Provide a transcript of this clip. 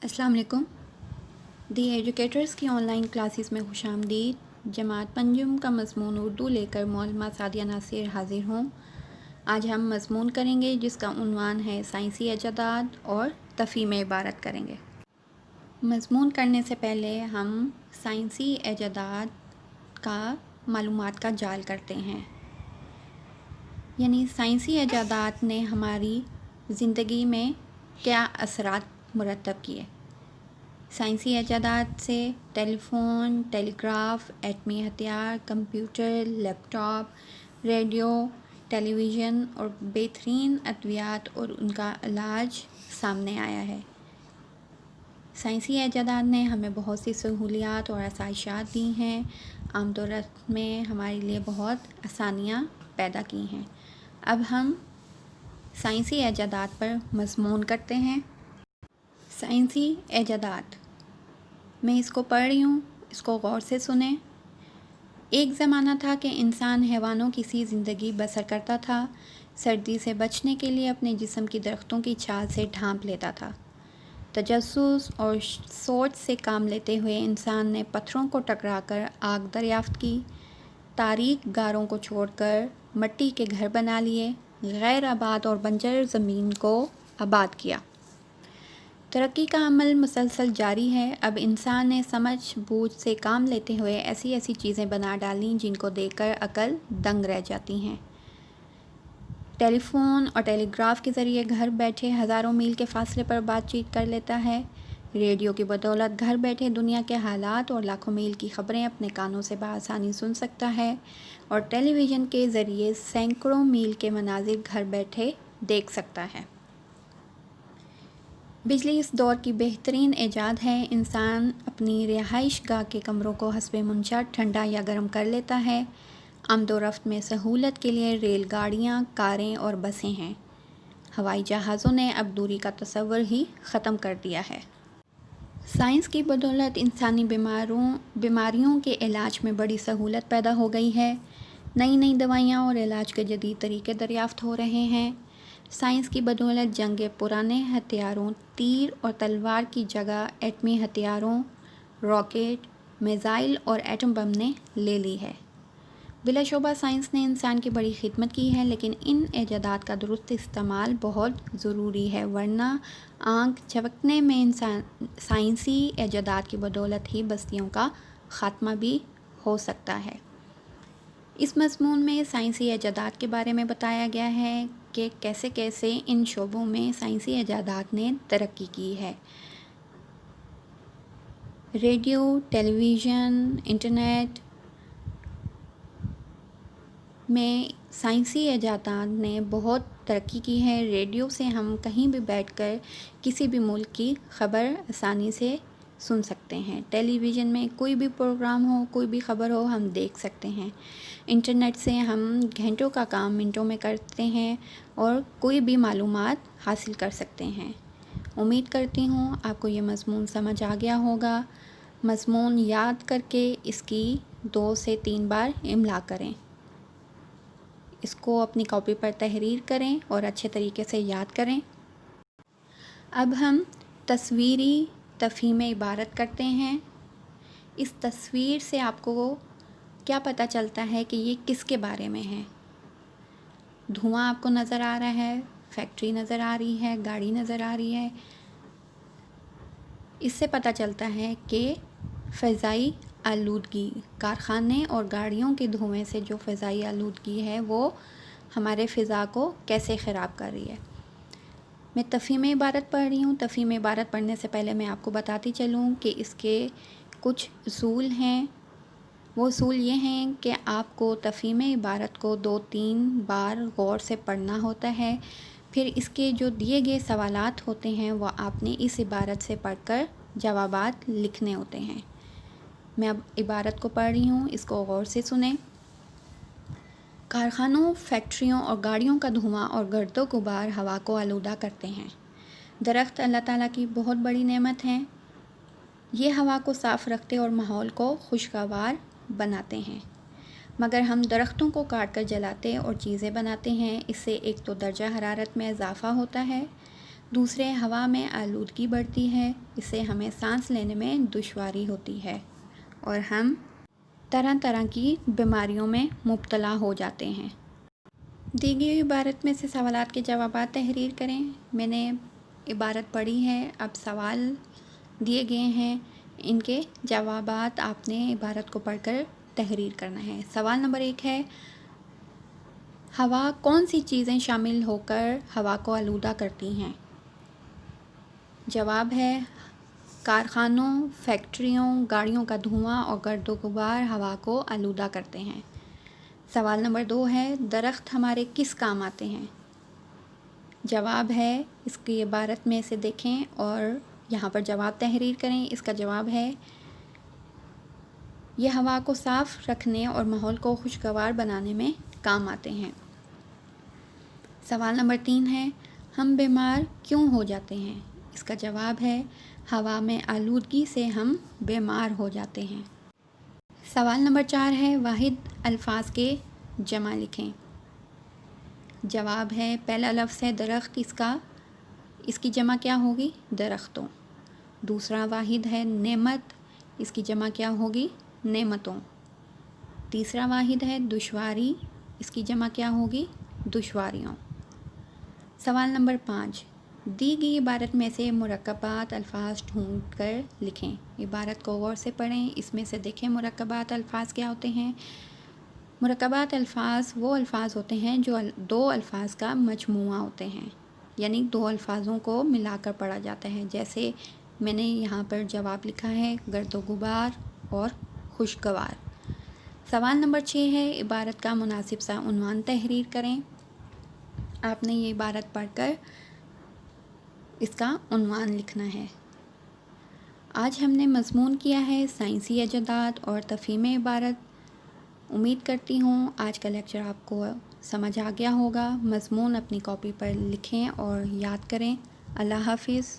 السلام علیکم۔ دی ایجوکیٹرز کی آن لائن کلاسز میں خوش آمدید۔ جماعت پنجم کا مضمون اردو لے کر معلمہ سعدیہ ناصر حاضر ہوں۔ آج ہم مضمون کریں گے جس کا عنوان ہے سائنسی ایجادات اور تفہیم عبارت کریں گے۔ مضمون کرنے سے پہلے ہم سائنسی ایجادات کا معلومات کا جال کرتے ہیں، یعنی سائنسی ایجادات نے ہماری زندگی میں کیا اثرات مرتب کیے۔ سائنسی ایجادات سے ٹیلی فون، ٹیلی گراف، ایٹمی ہتھیار، کمپیوٹر، لیپ ٹاپ، ریڈیو، ٹیلی ویژن اور بہترین ادویات اور ان کا علاج سامنے آیا ہے۔ سائنسی ایجادات نے ہمیں بہت سی سہولیات اور آسائشات دی ہیں، عام طور میں ہمارے لیے بہت آسانیاں پیدا کی ہیں۔ اب ہم سائنسی ایجادات پر مضمون کرتے ہیں۔ سائنسی ایجادات، میں اس کو پڑھ رہی ہوں، اس کو غور سے سنیں۔ ایک زمانہ تھا کہ انسان حیوانوں کی سی زندگی بسر کرتا تھا۔ سردی سے بچنے کے لیے اپنے جسم کی درختوں کی چھال سے ڈھانپ لیتا تھا۔ تجسس اور سوچ سے کام لیتے ہوئے انسان نے پتھروں کو ٹکرا کر آگ دریافت کی، تاریک غاروں کو چھوڑ کر مٹی کے گھر بنا لیے، غیر آباد اور بنجر زمین کو آباد کیا۔ ترقی کا عمل مسلسل جاری ہے۔ اب انسان نے سمجھ بوجھ سے کام لیتے ہوئے ایسی چیزیں بنا ڈالیں جن کو دیکھ کر عقل دنگ رہ جاتی ہیں۔ ٹیلی فون اور ٹیلی گراف کے ذریعے گھر بیٹھے ہزاروں میل کے فاصلے پر بات چیت کر لیتا ہے۔ ریڈیو کی بدولت گھر بیٹھے دنیا کے حالات اور لاکھوں میل کی خبریں اپنے کانوں سے بآسانی سن سکتا ہے، اور ٹیلی ویژن کے ذریعے سینکڑوں میل کے مناظر گھر بیٹھے دیکھ سکتا ہے۔ بجلی اس دور کی بہترین ایجاد ہے۔ انسان اپنی رہائش گاہ کے کمروں کو حسب منشاء ٹھنڈا یا گرم کر لیتا ہے۔ آمد و رفت میں سہولت کے لیے ریل گاڑیاں، کاریں اور بسیں ہیں۔ ہوائی جہازوں نے اب دوری کا تصور ہی ختم کر دیا ہے۔ سائنس کی بدولت انسانی بیماریوں کے علاج میں بڑی سہولت پیدا ہو گئی ہے۔ نئی دوائیاں اور علاج کے جدید طریقے دریافت ہو رہے ہیں۔ سائنس کی بدولت جنگ پرانے ہتھیاروں، تیر اور تلوار کی جگہ ایٹمی ہتھیاروں، راکٹ، میزائل اور ایٹم بم نے لے لی ہے۔ بلا شبہ سائنس نے انسان کی بڑی خدمت کی ہے، لیکن ان ایجادات کا درست استعمال بہت ضروری ہے، ورنہ آنکھ جھپکنے میں سائنسی ایجادات کی بدولت ہی بستیوں کا خاتمہ بھی ہو سکتا ہے۔ اس مضمون میں سائنسی ایجادات کے بارے میں بتایا گیا ہے کہ کیسے ان شعبوں میں سائنسی ایجادات نے ترقی کی ہے۔ ریڈیو، ٹیلی ویژن، انٹرنیٹ میں سائنسی ایجادات نے بہت ترقی کی ہے۔ ریڈیو سے ہم کہیں بھی بیٹھ کر کسی بھی ملک کی خبر آسانی سے سن سکتے ہیں۔ ٹیلی ویژن میں کوئی بھی پروگرام ہو، کوئی بھی خبر ہو، ہم دیکھ سکتے ہیں۔ انٹرنیٹ سے ہم گھنٹوں کا کام منٹوں میں کرتے ہیں اور کوئی بھی معلومات حاصل کر سکتے ہیں۔ امید کرتی ہوں آپ کو یہ مضمون سمجھ آ گیا ہوگا۔ مضمون یاد کر کے اس کی 2 سے 3 بار املا کریں۔ اس کو اپنی کاپی پر تحریر کریں اور اچھے طریقے سے یاد کریں۔ اب ہم تصویری تفہیم عبارت کرتے ہیں۔ اس تصویر سے آپ کو کیا پتہ چلتا ہے کہ یہ کس کے بارے میں ہے؟ دھواں آپ کو نظر آ رہا ہے، فیکٹری نظر آ رہی ہے، گاڑی نظر آ رہی ہے۔ اس سے پتہ چلتا ہے کہ فضائی آلودگی، کارخانے اور گاڑیوں کے دھوئیں سے جو فضائی آلودگی ہے وہ ہمارے فضا کو کیسے خراب کر رہی ہے۔ میں تفہیم عبارت پڑھ رہی ہوں۔ تفہیم عبارت پڑھنے سے پہلے میں آپ کو بتاتی چلوں کہ اس کے کچھ اصول ہیں۔ وہ اصول یہ ہیں کہ آپ کو تفہیم عبارت کو 2-3 بار غور سے پڑھنا ہوتا ہے، پھر اس کے جو دیے گئے سوالات ہوتے ہیں وہ آپ نے اس عبارت سے پڑھ کر جوابات لکھنے ہوتے ہیں۔ میں اب عبارت کو پڑھ رہی ہوں، اس کو غور سے سنیں۔ کارخانوں، فیکٹریوں اور گاڑیوں کا دھواں اور گرد و غبار ہوا کو آلودہ کرتے ہیں۔ درخت اللہ تعالیٰ کی بہت بڑی نعمت ہیں۔ یہ ہوا کو صاف رکھتے اور ماحول کو خوشگوار بناتے ہیں، مگر ہم درختوں کو کاٹ کر جلاتے اور چیزیں بناتے ہیں۔ اس سے ایک تو درجہ حرارت میں اضافہ ہوتا ہے، دوسرے، ہوا میں آلودگی بڑھتی ہے، اس سے ہمیں سانس لینے میں دشواری ہوتی ہے اور ہم طرح طرح کی بیماریوں میں مبتلا ہو جاتے ہیں۔ دی گئی عبارت میں سے سوالات کے جوابات تحریر کریں۔ میں نے عبارت پڑھی ہے، اب سوال دیے گئے ہیں، ان کے جوابات آپ نے عبارت کو پڑھ کر تحریر کرنا ہے۔ سوال نمبر 1 ہے، ہوا کون سی چیزیں شامل ہو کر ہوا کو آلودہ کرتی ہیں؟ جواب ہے، کارخانوں، فیکٹریوں، گاڑیوں کا دھواں اور گرد و غبار ہوا کو آلودہ کرتے ہیں۔ سوال نمبر 2 ہے، درخت ہمارے کس کام آتے ہیں؟ جواب ہے، اس کی عبارت میں سے دیکھیں اور یہاں پر جواب تحریر کریں۔ اس کا جواب ہے، یہ ہوا کو صاف رکھنے اور ماحول کو خوشگوار بنانے میں کام آتے ہیں۔ سوال نمبر 3 ہے، ہم بیمار کیوں ہو جاتے ہیں؟ اس کا جواب ہے، ہوا میں آلودگی سے ہم بیمار ہو جاتے ہیں۔ سوال نمبر 4 ہے، واحد الفاظ کے جمع لکھیں۔ جواب ہے، پہلا لفظ ہے درخت، اس کی جمع کیا ہوگی؟ درختوں۔ دوسرا واحد ہے نعمت، اس کی جمع کیا ہوگی؟ نعمتوں۔ تیسرا واحد ہے دشواری، اس کی جمع کیا ہوگی؟ دشواریوں۔ سوال نمبر 5، دی گئی عبارت میں سے مرکبات الفاظ ڈھونڈ کر لکھیں۔ عبارت کو غور سے پڑھیں، اس میں سے دیکھیں مرکبات الفاظ کیا ہوتے ہیں۔ مرکبات الفاظ وہ الفاظ ہوتے ہیں جو 2 الفاظ کا مجموعہ ہوتے ہیں، یعنی 2 الفاظوں کو ملا کر پڑھا جاتا ہے، جیسے میں نے یہاں پر جواب لکھا ہے، گرد و غبار اور خوشگوار۔ سوال نمبر 6 ہے، عبارت کا مناسب سا عنوان تحریر کریں۔ آپ نے یہ عبارت پڑھ کر اس کا عنوان لکھنا ہے۔ آج ہم نے مضمون کیا ہے سائنسی ایجادات اور تفہیم عبارت۔ امید کرتی ہوں آج کا لیکچر آپ کو سمجھ آ گیا ہوگا۔ مضمون اپنی کاپی پر لکھیں اور یاد کریں۔ اللہ حافظ۔